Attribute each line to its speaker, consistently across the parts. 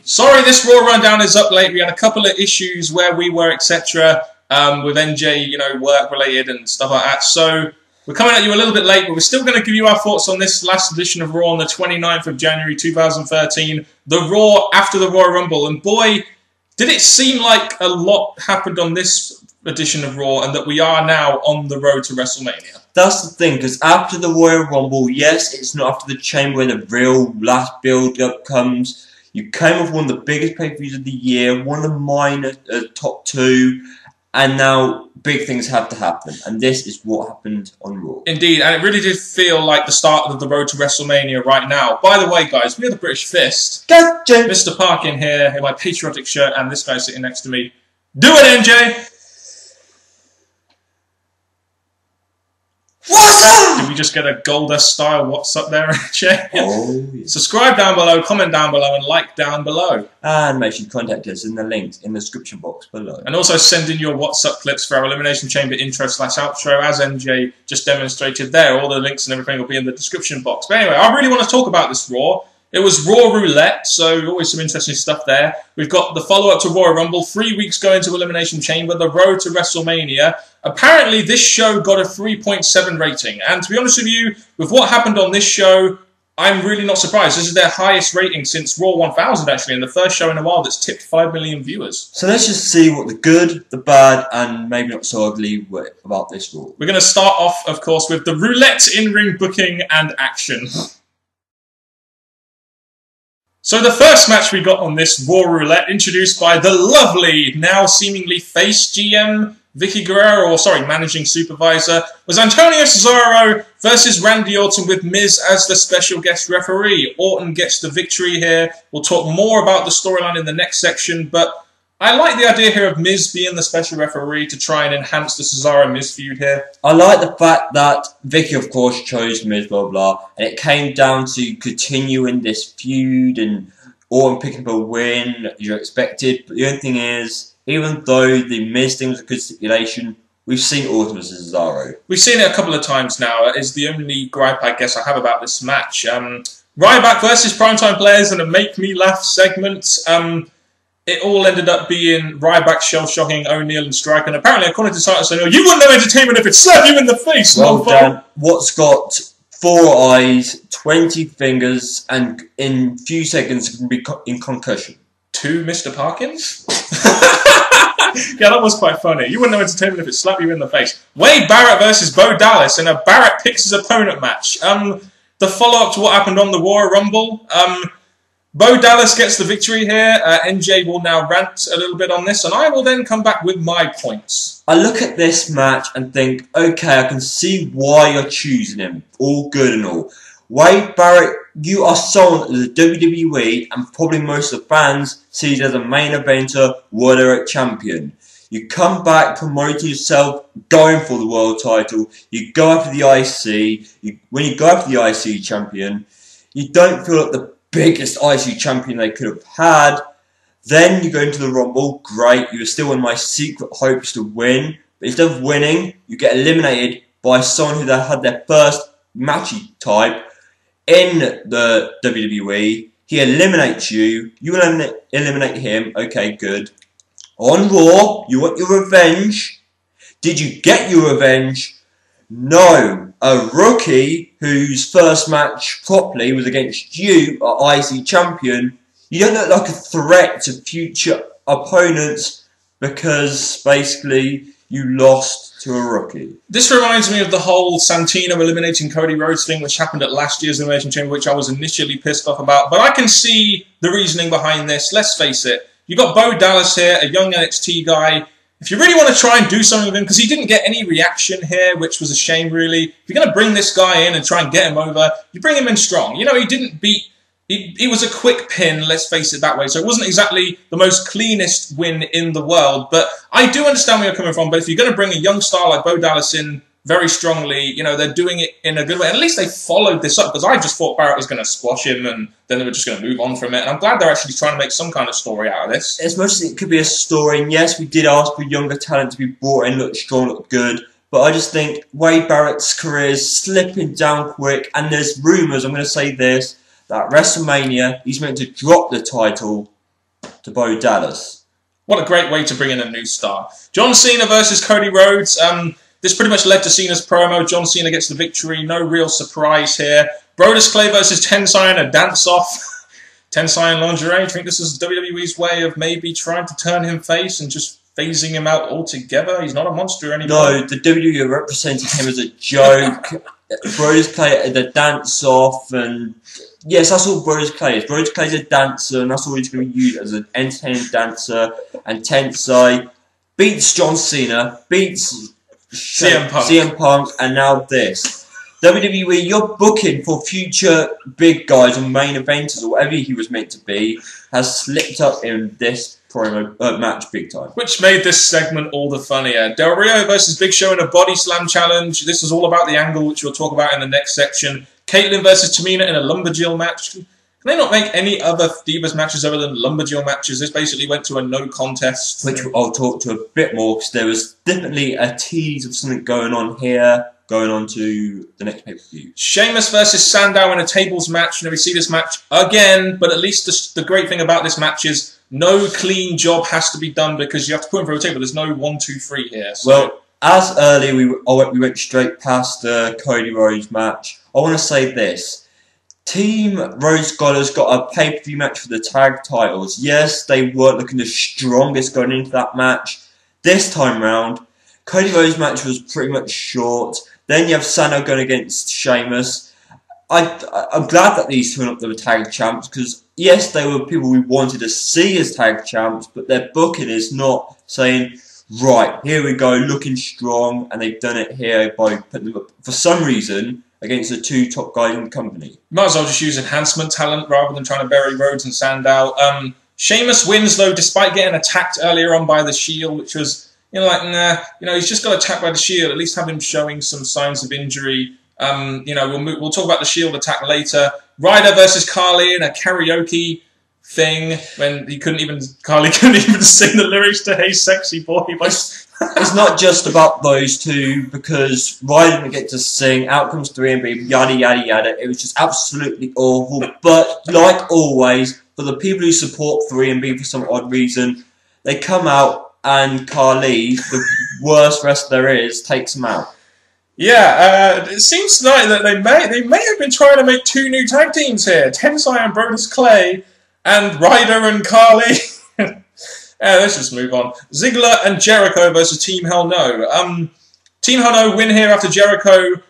Speaker 1: Sorry, this Raw rundown is up late. We had a couple of issues where we were, etc. With NJ, you know, work related and stuff like that. So we're coming at you a little bit late, but we're still going to give you our thoughts on this last edition of Raw on the 29th of January 2013. The Raw after the Royal Rumble. And boy, did it seem like a lot happened on this edition of Raw and that we are now on the road to WrestleMania.
Speaker 2: That's the thing, because after the Royal Rumble, yes, it's not after the Chamber where the real last build-up comes. You came off one of the biggest pay-per-views of the year, one of the minor top two, and now big things have to happen. And this is what happened on Raw. Indeed,
Speaker 1: and it really did feel like the start of the road to WrestleMania right now. By the way, guys, we're the British Fist.
Speaker 2: Gotcha.
Speaker 1: Mr. Parkin here in my patriotic shirt, and this guy sitting next to me. Do it, NJ!
Speaker 2: What's up?
Speaker 1: Did we just get a Goldust style what's up there, NJ?
Speaker 2: Oh, yeah.
Speaker 1: Subscribe down below, comment down below, and like down below.
Speaker 2: And make sure you contact us in the links in the description box below.
Speaker 1: And also send in your what's up clips for our Elimination Chamber intro/outro, as NJ just demonstrated there. All the links and everything will be in the description box. But anyway, I really want to talk about this Raw. It was Raw Roulette, so always some interesting stuff there. We've got the follow-up to Royal Rumble, 3 weeks going to Elimination Chamber, the road to WrestleMania. Apparently, this show got a 3.7 rating. And to be honest with you, with what happened on this show, I'm really not surprised. This is their highest rating since Raw 1000, actually, and the first show in a while that's tipped 5 million viewers.
Speaker 2: So let's just see what the good, the bad, and maybe not so ugly about this Raw.
Speaker 1: We're going to start off, of course, with the Roulette in-ring booking and action. So the first match we got on this Raw Roulette, introduced by the lovely, now seemingly face GM, Vicky Guerrero, or sorry, managing supervisor, was Antonio Cesaro versus Randy Orton with Miz as the special guest referee. Orton gets the victory here. We'll talk more about the storyline in the next section, but I like the idea here of Miz being the special referee to try and enhance the Cesaro-Miz feud here.
Speaker 2: I like the fact that Vicky, of course, chose Miz, blah, blah, and it came down to continuing this feud and Orton picking up a win, as you expected. But the only thing is, even though the Miz thing was a good stipulation, we've seen Orton versus Cesaro.
Speaker 1: We've seen it a couple of times now. That is the only gripe I guess I have about this match. Ryback versus Primetime Players in a Make Me Laugh segment. It all ended up being Ryback shell-shocking O'Neal and Strike, and apparently, according to Titus O'Neal, you wouldn't have entertainment if it slapped you in the face,
Speaker 2: well done. What's got 4 eyes, 20 fingers, and in few seconds can be in concussion?
Speaker 1: 2 Mr. Parkins? Yeah, that was quite funny. You wouldn't have entertainment if it slapped you in the face. Wade Barrett versus Bo Dallas in a Barrett picks his opponent match. The follow-up to what happened on the Royal Rumble. Bo Dallas gets the victory here. NJ will now rant a little bit on this, and I will then come back with my points.
Speaker 2: I look at this match and think, okay, I can see why you're choosing him. All good and all. Wade Barrett, you are someone that the WWE and probably most of the fans sees as a main eventer, World Heavyweight Champion. You come back, promote yourself, going for the world title. You go after the IC. When you go after the IC champion, you don't feel like the biggest IC champion they could have had. Then you go into the Rumble, great, you're still in my secret hopes to win, but instead of winning, you get eliminated by someone who had their first matchy type in the WWE. He eliminates you, you eliminate him, okay, good. On Raw, you want your revenge. Did you get your revenge? No, a rookie whose first match properly was against you, our IC champion. You don't look like a threat to future opponents because basically you lost to a rookie.
Speaker 1: This reminds me of the whole Santino eliminating Cody Rhodes thing, which happened at last year's Elimination Chamber, which I was initially pissed off about. But I can see the reasoning behind this. Let's face it. You got Bo Dallas here, a young NXT guy. If you really want to try and do something with him, because he didn't get any reaction here, which was a shame, really. If you're going to bring this guy in and try and get him over, you bring him in strong. You know, he didn't beat... He was a quick pin, let's face it that way. So it wasn't exactly the most cleanest win in the world. But I do understand where you're coming from. But if you're going to bring a young star like Bo Dallas in very strongly, you know, they're doing it in a good way. And at least they followed this up, because I just thought Barrett was going to squash him and then they were just going to move on from it. And I'm glad they're actually trying to make some kind of story out of this.
Speaker 2: As much as it could be a story, and yes, we did ask for younger talent to be brought in, look strong, look good. But I just think Wade Barrett's career is slipping down quick. And there's rumours, I'm going to say this, that WrestleMania, he's meant to drop the title to Bo Dallas.
Speaker 1: What a great way to bring in a new star. John Cena versus Cody Rhodes. This pretty much led to Cena's promo. John Cena gets the victory. No real surprise here. Brodus Clay versus Tensai in a dance-off. Tensai in lingerie. Do you think this is WWE's way of maybe trying to turn him face and just phasing him out altogether? He's not a monster anymore.
Speaker 2: No, the WWE represented him as a joke. Brodus Clay at the dance-off, and yes, that's all Brodus Clay is. Brodus Clay's a dancer, and that's all he's going to be used as, an entertaining dancer. And Tensai beats John Cena, beats CM Punk, and now this. WWE, you're booking for future big guys and main eventers, or whatever he was meant to be, has slipped up in this promo match big time.
Speaker 1: Which made this segment all the funnier. Del Rio versus Big Show in a body slam challenge. This was all about the angle, which we'll talk about in the next section. Caitlyn versus Tamina in a Lumberjill match. Can they not make any other Divas matches other than Lumberjill matches? This basically went to a no contest.
Speaker 2: Which I'll talk to a bit more, because there was definitely a tease of something going on here, going on to the next pay-per-view.
Speaker 1: Sheamus versus Sandow in a tables match. We see this match again, but at least the great thing about this match is no clean job has to be done, because you have to put him through a table. There's no 1, 2, 3 here. So.
Speaker 2: Well, as earlier we went straight past the Cody Rhodes match, I want to say this. Team Rose Scholars got a pay-per-view match for the tag titles. Yes, they weren't looking the strongest going into that match. This time round, Cody Rhodes' match was pretty much short. Then you have Sandow going against Sheamus. I'm glad that these two are up the tag champs, because yes, they were people we wanted to see as tag champs, but their booking is not saying, right, here we go, looking strong, and they've done it here by putting them up, for some reason, against the two top guys in the company.
Speaker 1: Might as well just use enhancement talent rather than trying to bury Rhodes and Sandow. Sheamus wins, though, despite getting attacked earlier on by the Shield, which was, he's just got attacked by the Shield. At least have him showing some signs of injury. We'll talk about the Shield attack later. Ryder versus Carly in a karaoke thing when Carly couldn't even sing the lyrics to "Hey Sexy Boy."
Speaker 2: It's not just about those two, because Ryder didn't get to sing. Out comes 3MB, yada yada yada. It was just absolutely awful. But like always, for the people who support 3MB for some odd reason, they come out and Carly, the worst wrestler there is, takes them out.
Speaker 1: Yeah, it seems like that they may have been trying to make 2 new tag teams here. Tensai and Brodus Clay, and Ryder and Carly. Let's just move on. Ziggler and Jericho versus Team Hell No. Team Hell No win here after Jericho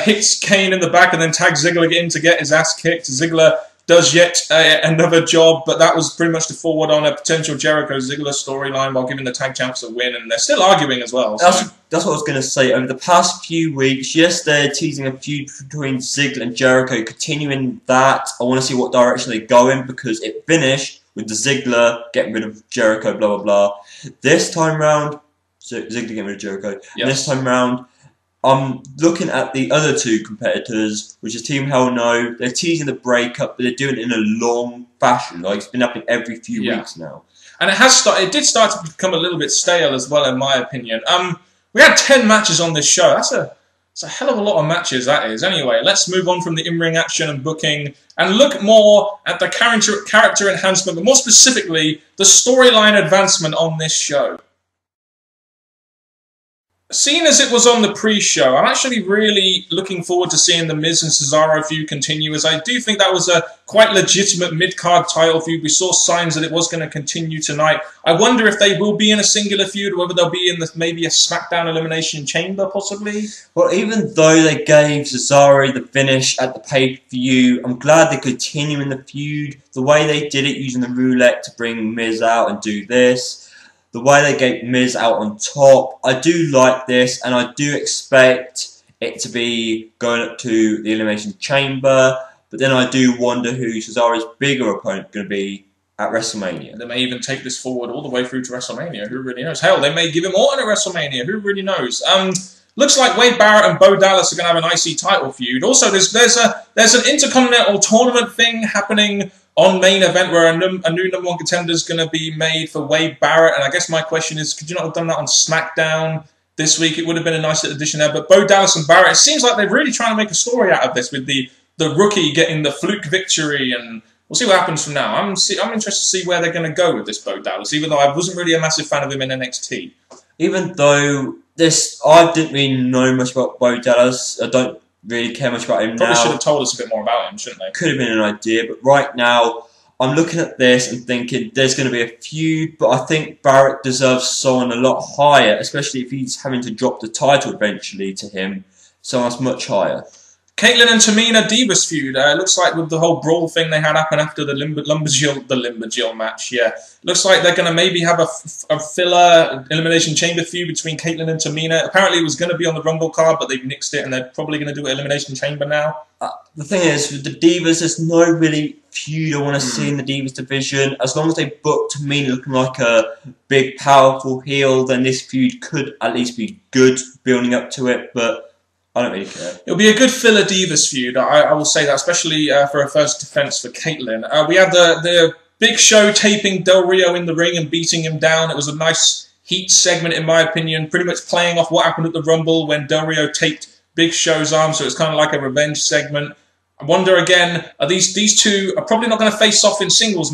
Speaker 1: hits Kane in the back and then tags Ziggler in to get his ass kicked. Ziggler does yet another job, but that was pretty much to forward on a potential Jericho-Ziggler storyline while giving the tag champs a win, and they're still arguing as well. So.
Speaker 2: That's what I was going to say. Over the past few weeks, yes, they're teasing a feud between Ziggler and Jericho. Continuing that, I want to see what direction they go in, because it finished with the Ziggler getting rid of Jericho, blah, blah, blah. This time round, Ziggler getting rid of Jericho. Yes. This time round, I'm looking at the other two competitors, which is Team Hell No. They're teasing the breakup, but they're doing it in a long fashion. Like, it's been happening every few weeks now. And
Speaker 1: it did start to become a little bit stale as well, in my opinion. We had 10 matches on this show. That's a hell of a lot of matches, that is. Anyway, let's move on from the in-ring action and booking and look more at the character enhancement, but more specifically, the storyline advancement on this show. Seeing as it was on the pre-show, I'm actually really looking forward to seeing the Miz and Cesaro feud continue, as I do think that was a quite legitimate mid-card title feud. We saw signs that it was going to continue tonight. I wonder if they will be in a singular feud, or whether they'll be in maybe a SmackDown Elimination Chamber, possibly.
Speaker 2: Well, even though they gave Cesaro the finish at the pay-per-view, I'm glad they continue in the feud. The way they did it, using the Roulette to bring Miz out and do this. The way they get Miz out on top, I do like this, and I do expect it to be going up to the Elimination Chamber, but then I do wonder who Cesaro's bigger opponent is going to be at WrestleMania.
Speaker 1: They may even take this forward all the way through to WrestleMania, who really knows? Hell, they may give him Orton at WrestleMania, who really knows? Looks like Wade Barrett and Bo Dallas are going to have an IC title feud. Also, there's an Intercontinental Tournament thing happening on main event, where a new #1 contender is going to be made for Wade Barrett. And I guess my question is, could you not have done that on SmackDown this week? It would have been a nice little addition there. But Bo Dallas and Barrett, it seems like they're really trying to make a story out of this, with the rookie getting the fluke victory and we'll see what happens from now. I'm interested to see where they're going to go with this Bo Dallas, even though I wasn't really a massive fan of him in NXT.
Speaker 2: Even though I didn't really know much about Bo Dallas, I don't really care much about him
Speaker 1: Probably
Speaker 2: now.
Speaker 1: should have told us a bit more about him, shouldn't they?
Speaker 2: Could have been an idea, but right now I'm looking at this and thinking there's going to be a feud, but I think Barrett deserves someone a lot higher, especially if he's having to drop the title eventually to him. Someone that's much higher.
Speaker 1: Caitlyn and Tamina Divas feud. It looks like with the whole brawl thing they had happen after the Lumberjill match. Yeah, looks like they're going to maybe have a filler Elimination Chamber feud between Caitlyn and Tamina. Apparently it was going to be on the Rumble card, but they've nixed it, and they're probably going to do Elimination Chamber now.
Speaker 2: The thing is, with the Divas, there's no really feud I want to see in the Divas division. As long as they book Tamina looking like a big, powerful heel, then this feud could at least be good building up to it, but I don't really care.
Speaker 1: It'll be a good filler Divas feud, I will say that, especially for a first defense for Caitlyn. We had the Big Show taping Del Rio in the ring and beating him down. It was a nice heat segment, in my opinion, pretty much playing off what happened at the Rumble when Del Rio taped Big Show's arm, so it's kind of like a revenge segment. I wonder again, are these two are probably not going to face off in a singles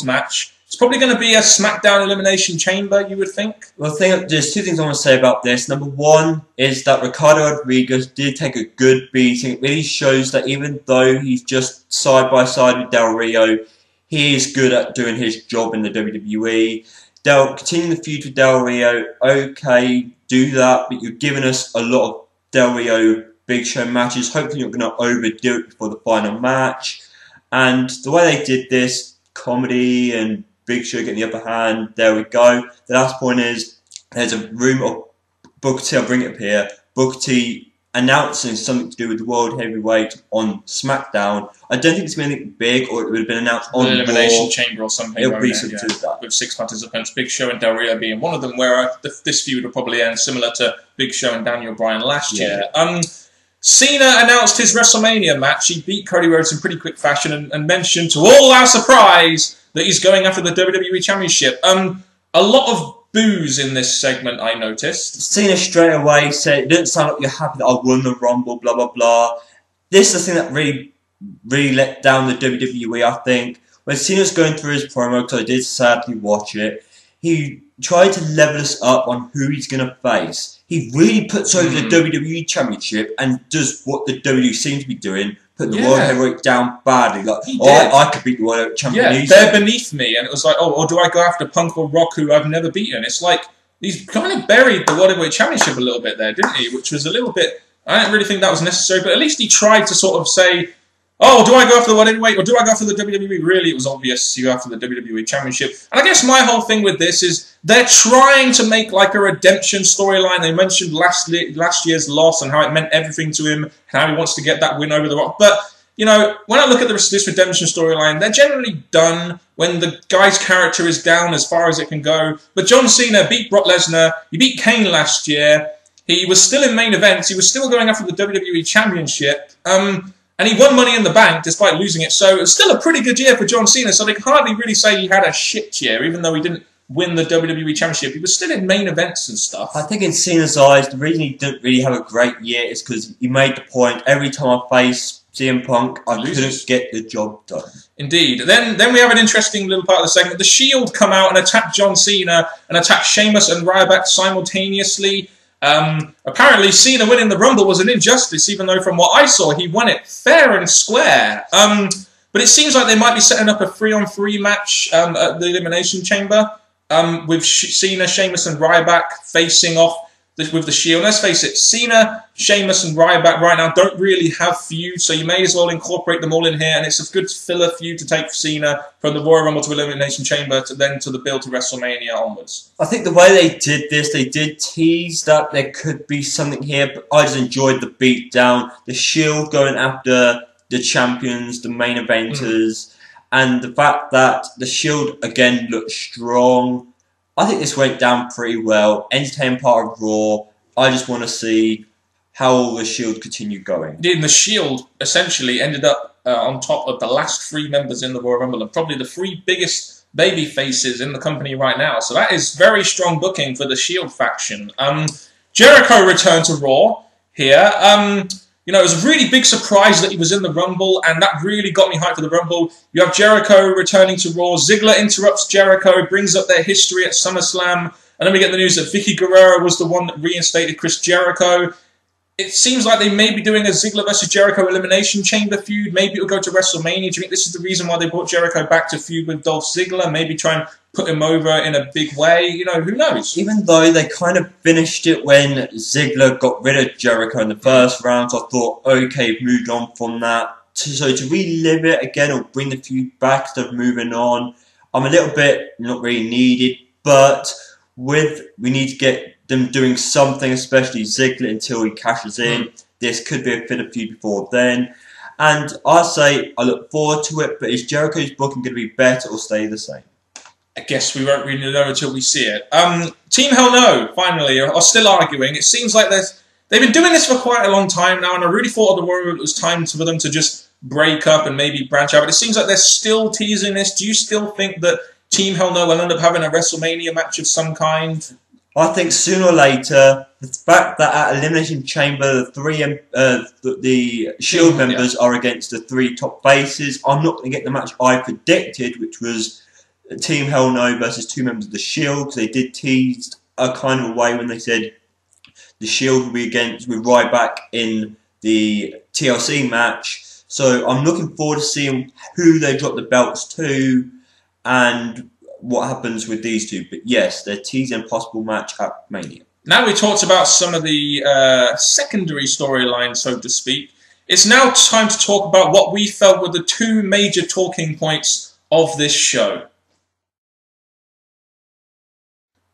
Speaker 1: match. It's probably going to be a SmackDown Elimination Chamber, you would think.
Speaker 2: Well, there's two things I want to say about this. Number one is that Ricardo Rodriguez did take a good beating. It really shows that even though he's just side by side with Del Rio, he is good at doing his job in the WWE. Continue the feud with Del Rio, okay, do that, but you're giving us a lot of Del Rio Big Show matches. Hopefully you're going to overdo it before the final match. And the way they did this, comedy and Big Show getting the upper hand, there we go. The last point is, there's a rumour of Booker T, I'll bring it up here, Booker T announcing something to do with the World Heavyweight on SmackDown. I don't think it's going to be anything big, or it would have been announced on
Speaker 1: the Elimination Chamber or something.
Speaker 2: It'll be something to that.
Speaker 1: With 6 participants, Big Show and Del Rio being one of them, where this feud will probably end similar to Big Show and Daniel Bryan last year. Cena announced his WrestleMania match. He beat Cody Rhodes in pretty quick fashion and mentioned, to all our surprise, that he's going after the WWE Championship. A lot of boos in this segment, I noticed.
Speaker 2: Cena straight away said, it didn't sound like you're happy that I won the Rumble, blah, blah, blah. This is the thing that really let down the WWE, I think. When Cena's going through his promo, because I did sadly watch it, he tried to level us up on who he's going to face. He really puts over the WWE Championship and does what the WWE seems to be doing, put the World Heavyweight down badly. Like, I could beat the World Heavyweight Champion easily.
Speaker 1: They're beneath me. And it was like, or do I go after Punk or Rock, who I've never beaten? It's like, he's kind of buried the World Heavyweight Championship a little bit there, didn't he? Which was a little bit, I didn't really think that was necessary, but at least he tried to sort of say, oh, do I go after the World Heavyweight or do I go after the WWE? Really, it was obvious you go after the WWE Championship. And I guess my whole thing with this is they're trying to make like a redemption storyline. They mentioned last year's loss and how it meant everything to him, and how he wants to get that win over The Rock. But, you know, when I look at this redemption storyline, they're generally done when the guy's character is down as far as it can go. But John Cena beat Brock Lesnar. He beat Kane last year. He was still in main events. He was still going after the WWE Championship. And he won Money in the Bank despite losing it. So it was still a pretty good year for John Cena. So they can hardly really say he had a shit year, even though he didn't win the WWE Championship. He was still in main events and stuff.
Speaker 2: I think in Cena's eyes, the reason he didn't really have a great year is because he made the point, every time I face CM Punk, I couldn't get the job done.
Speaker 1: Indeed. Then we have an interesting little part of the segment. The Shield come out and attack John Cena and attack Sheamus and Ryback simultaneously. Apparently Cena winning the Rumble was an injustice, even though from what I saw, he won it fair and square. But it seems like they might be setting up a 3-on-3 match at the Elimination Chamber with Cena, Sheamus and Ryback facing off with the Shield. Let's face it, Cena, Sheamus and Ryback right now don't really have feuds, so you may as well incorporate them all in here, and it's a good filler feud to take Cena from the Royal Rumble to Elimination Chamber to then to the build to WrestleMania onwards.
Speaker 2: I think the way they did this, they did tease that there could be something here, but I just enjoyed the beatdown, the Shield going after the champions, the main eventers, and the fact that the Shield again looked strong. I think this went down pretty well. Entertaining part of Raw. I just want to see how the Shield continue going.
Speaker 1: Indeed, the Shield essentially ended up on top of the last 3 members in the Royal Rumble and probably the 3 biggest baby faces in the company right now. So that is very strong booking for the Shield faction. Jericho returned to Raw here. You know, it was a really big surprise that he was in the Rumble, and that really got me hyped for the Rumble. You have Jericho returning to Raw. Ziggler interrupts Jericho, brings up their history at SummerSlam, and then we get the news that Vicky Guerrero was the one that reinstated Chris Jericho. It seems like they may be doing a Ziggler versus Jericho Elimination Chamber feud. Maybe it'll go to WrestleMania. Do you think this is the reason why they brought Jericho back to feud with Dolph Ziggler? Maybe try and put him over in a big way? You know, who knows?
Speaker 2: Even though they kind of finished it when Ziggler got rid of Jericho in the first round, so I thought, okay, moved on from that. So to relive it again or bring the feud back instead of moving on, I'm a little bit not really needed, but we need to get them doing something, especially Ziggler, until he cashes in. This could be a fit of feud before then. And I say I look forward to it, but is Jericho's booking going to be better or stay the same?
Speaker 1: I guess we won't really know until we see it. Team Hell No, finally, are still arguing. It seems like they've been doing this for quite a long time now, and I really thought at the moment it was time for them to just break up and maybe branch out. But it seems like they're still teasing this. Do you still think that Team Hell No will end up having a WrestleMania match of some kind?
Speaker 2: I think sooner or later, the fact that at Elimination Chamber, the Shield members are against the 3 top faces, I'm not going to get the match I predicted, which was Team Hell No versus 2 members of the Shield, because they did tease a kind of a way when they said the Shield will be against with Ryback in the TLC match. So I'm looking forward to seeing who they drop the belts to and what happens with these two. But yes, they're teasing a possible match at Mania. Now
Speaker 1: we talked about some of the secondary storylines, so to speak. It's now time to talk about what we felt were the 2 major talking points of this show.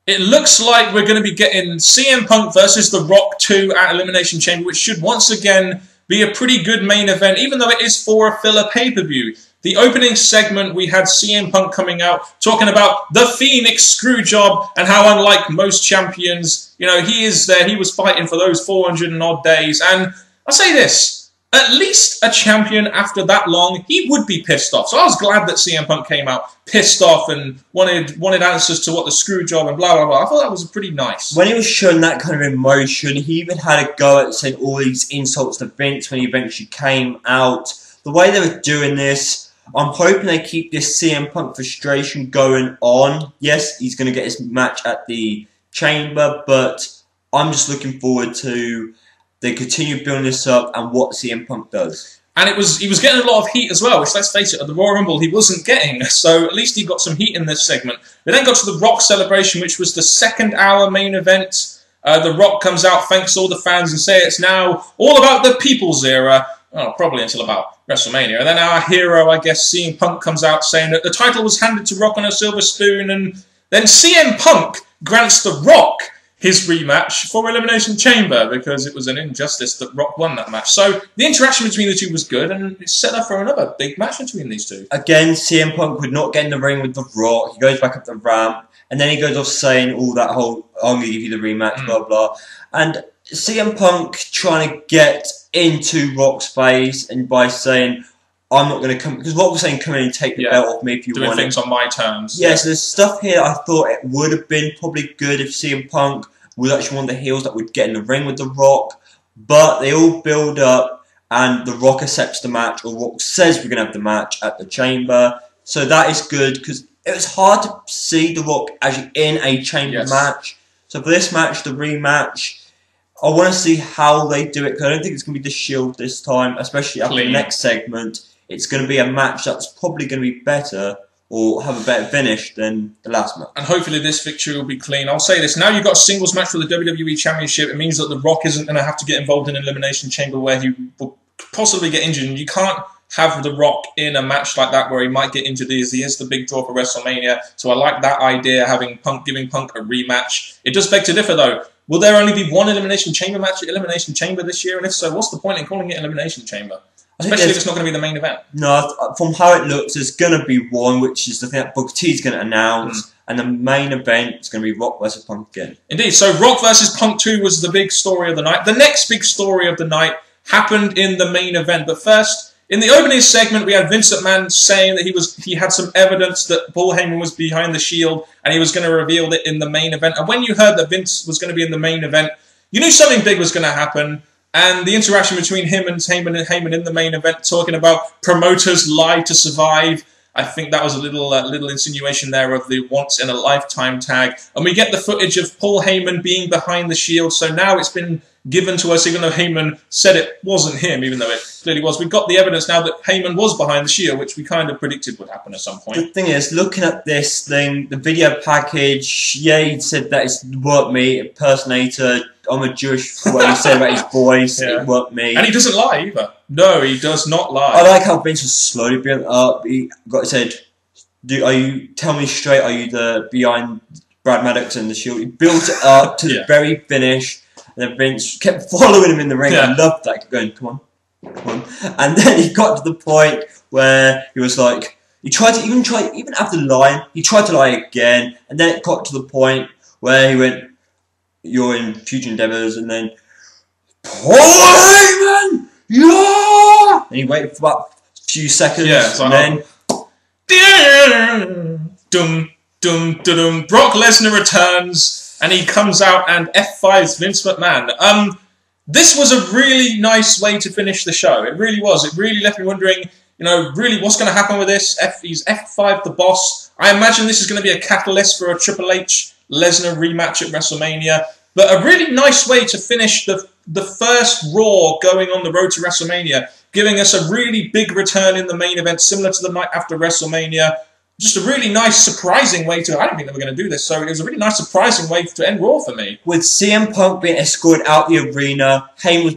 Speaker 1: It looks like we're going to be getting CM Punk versus The Rock 2 at Elimination Chamber, which should once again be a pretty good main event, even though it is for a filler pay-per-view. The opening segment, we had CM Punk coming out, talking about the Phoenix Screwjob and how unlike most champions, you know, he is there, he was fighting for those 400 and odd days. And I'll say this, at least a champion after that long, he would be pissed off. So I was glad that CM Punk came out pissed off and wanted answers to what the Screwjob and blah, blah, blah. I thought that was pretty nice.
Speaker 2: When he was showing that kind of emotion, he even had a go at saying all these insults to Vince when he eventually came out. The way they were doing this, I'm hoping they keep this CM Punk frustration going on. Yes, he's going to get his match at the Chamber, but I'm just looking forward to they continue building this up and what CM Punk does.
Speaker 1: And he was getting a lot of heat as well, which, let's face it, at the Royal Rumble he wasn't getting. So at least he got some heat in this segment. We then got to the Rock celebration, which was the 2nd hour main event. The Rock comes out, thanks all the fans, and say it's now all about the People's Era. Oh, probably until about WrestleMania. And then our hero, I guess, CM Punk, comes out saying that the title was handed to Rock on a silver spoon, and then CM Punk grants The Rock his rematch for Elimination Chamber because it was an injustice that Rock won that match. So the interaction between the two was good, and it's set up for another big match between these two.
Speaker 2: Again, CM Punk would not get in the ring with The Rock. He goes back up the ramp, and then he goes off saying all that whole, I'm going to give you the rematch, blah, blah. And CM Punk trying to get into Rock's face and by saying, I'm not going to come, because Rock was saying, come in and take the belt off me if you want it.
Speaker 1: Doing things on my terms.
Speaker 2: Yeah, so there's stuff here I thought it would have been probably good if CM Punk was actually one of the heels that would get in the ring with The Rock, but they all build up and The Rock accepts the match, or Rock says we're going to have the match at the Chamber. So that is good, because it was hard to see The Rock actually in a Chamber match. So for this match, the rematch, I want to see how they do it, because I don't think it's going to be the Shield this time, especially after the next segment. It's going to be a match that's probably going to be better or have a better finish than the last match.
Speaker 1: And hopefully this victory will be clean. I'll say this, now you've got a singles match for the WWE Championship. It means that The Rock isn't going to have to get involved in an Elimination Chamber where he will possibly get injured. And you can't have The Rock in a match like that where he might get injured as he is the big draw for WrestleMania. So I like that idea, giving Punk a rematch. It does beg to differ though. Will there only be one Elimination Chamber match at Elimination Chamber this year? And if so, what's the point in calling it Elimination Chamber? Especially if it's not going to be the main event.
Speaker 2: No, from how it looks, there's going to be one, which is the thing that Booker T is going to announce, and the main event is going to be Rock vs. Punk again.
Speaker 1: Indeed, so Rock vs. Punk 2 was the big story of the night. The next big story of the night happened in the main event, but first, in the opening segment, we had Vince McMahon saying that he had some evidence that Paul Heyman was behind the Shield, and he was going to reveal it in the main event. And when you heard that Vince was going to be in the main event, you knew something big was going to happen. and the interaction between him and Heyman in the main event, talking about promoters lie to survive. I think that was a little insinuation there of the once-in-a-lifetime tag. And we get the footage of Paul Heyman being behind the Shield, so now it's been given to us, even though Heyman said it wasn't him, even though it clearly was. We've got the evidence now that Heyman was behind the Shield, which we kind of predicted would happen at some point.
Speaker 2: The thing is, looking at this thing, the video package, yeah, he said that it's work me, impersonator, I'm a Jewish, what he said about his voice, it worked me.
Speaker 1: And he doesn't lie either. No, he does not lie.
Speaker 2: I like how Vince was slowly building up. He said, tell me straight, are you the behind Brad Maddox and the Shield? He built it up to the very finish, and then Vince kept following him in the ring. I loved that, kept going, come on. And then he got to the point where he was like, even after lying, he tried to lie again, and then it got to the point where he went, you're in future endeavours, and then Paul Heyman, yeah! And he waited for about a few seconds, and then
Speaker 1: dum dum dum. Brock Lesnar returns, and he comes out and F5s Vince McMahon. This was a really nice way to finish the show. It really was. It really left me wondering, really what's going to happen with this. He's F5 the boss. I imagine this is going to be a catalyst for a Triple H Lesnar rematch at WrestleMania, but a really nice way to finish the first Raw going on the road to WrestleMania, giving us a really big return in the main event, similar to the night after WrestleMania. Just a really nice, surprising way to... I didn't think they were going to do this, so it was a really nice, surprising way to end Raw for me.
Speaker 2: With CM Punk being escorted out the arena, Heyman was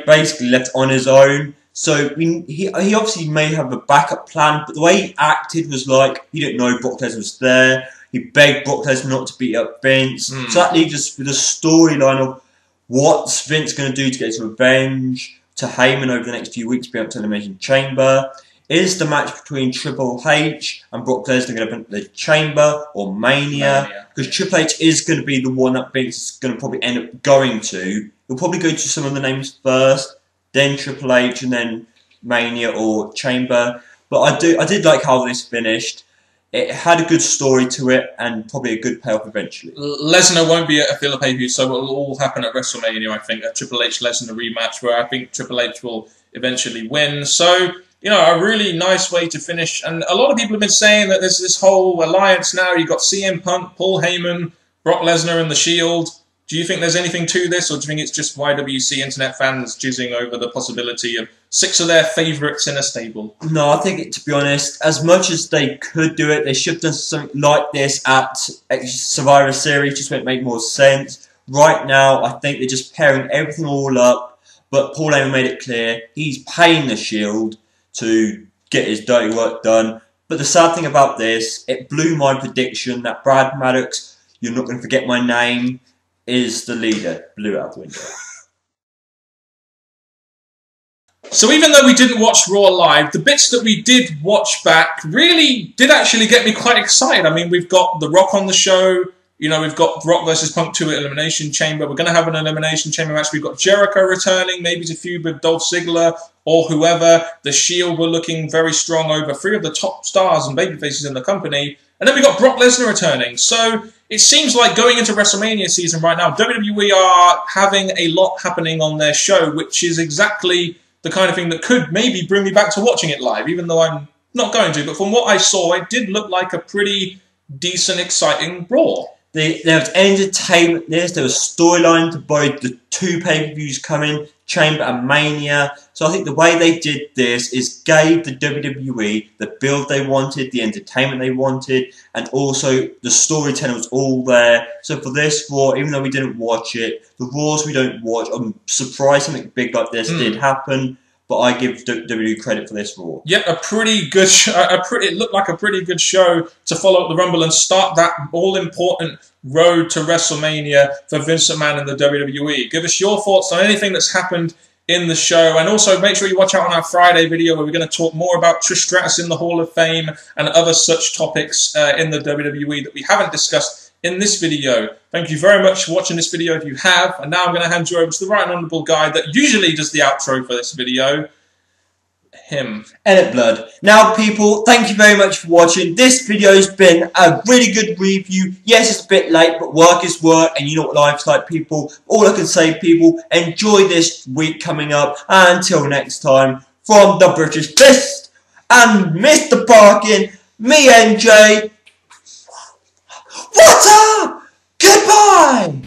Speaker 2: basically left on his own. So he obviously may have a backup plan, but the way he acted was like he didn't know Brock Lesnar was there. He begged Brock Lesnar not to beat up Vince. So that leaves us with a storyline of what's Vince going to do to get his revenge to Heyman over the next few weeks, beyond to Elimination Chamber. Is the match between Triple H and Brock Lesnar going to be the Chamber or Mania? Because Triple H is going to be the one that Vince is going to probably end up going to. He'll probably go to some of the names first, then Triple H, and then Mania or Chamber. But I did like how this finished. It had a good story to it, and probably a good payoff eventually.
Speaker 1: Lesnar won't be at a filler pay-per-view, so it will all happen at WrestleMania, I think. A Triple H Lesnar rematch, where I think Triple H will eventually win. So, a really nice way to finish. And a lot of people have been saying that there's this whole alliance now. You've got CM Punk, Paul Heyman, Brock Lesnar, and The Shield. Do you think there's anything to this, or do you think it's just YWC internet fans jizzing over the possibility of 6 of their favourites in a stable?
Speaker 2: No, I think, to be honest, as much as they could do it, they should have done something like this at Survivor Series, just to make more sense. Right now, I think they're just pairing everything all up, but Paul Heyman made it clear he's paying the Shield to get his dirty work done. But the sad thing about this, it blew my prediction that Brad Maddox, you're not going to forget my name, is the leader. Blew it out the window.
Speaker 1: So even though we didn't watch Raw live, the bits that we did watch back really did actually get me quite excited. I mean, we've got The Rock on the show. We've got Rock versus Punk 2 at Elimination Chamber. We're going to have an Elimination Chamber match. We've got Jericho returning, maybe to feud with Dolph Ziggler or whoever. The Shield were looking very strong over 3 of the top stars and babyfaces in the company. And then we got Brock Lesnar returning. So it seems like going into WrestleMania season right now, WWE are having a lot happening on their show, which is exactly the kind of thing that could maybe bring me back to watching it live, even though I'm not going to. But from what I saw, it did look like a pretty decent, exciting Raw.
Speaker 2: There was entertainment there was storyline to both the 2 pay-per-views coming, Chamber and Mania. So I think the way they did this is gave the WWE the build they wanted, the entertainment they wanted, and also the storytelling was all there. So for this Raw, even though we didn't watch it, the Raws we don't watch, I'm surprised something big like this did happen. But I give WWE credit for this Raw.
Speaker 1: Yep, a pretty good it looked like a pretty good show to follow up the Rumble and start that all-important road to WrestleMania for Vince McMahon and the WWE. Give us your thoughts on anything that's happened in the show. And also make sure you watch out on our Friday video where we're going to talk more about Trish Stratus in the Hall of Fame and other such topics in the WWE that we haven't discussed in this video. Thank you very much for watching this video if you have. And now I'm going to hand you over to the right and honourable guy that usually does the outro for this video. him.
Speaker 2: Edit blood. Now, people, thank you very much for watching. This video's been a really good review. Yes, it's a bit late, but work is work, and you know what life's like, people. All I can say, people, enjoy this week coming up. And until next time, from the British Fist and Mr. Parkin, me, NJ. What up? Goodbye!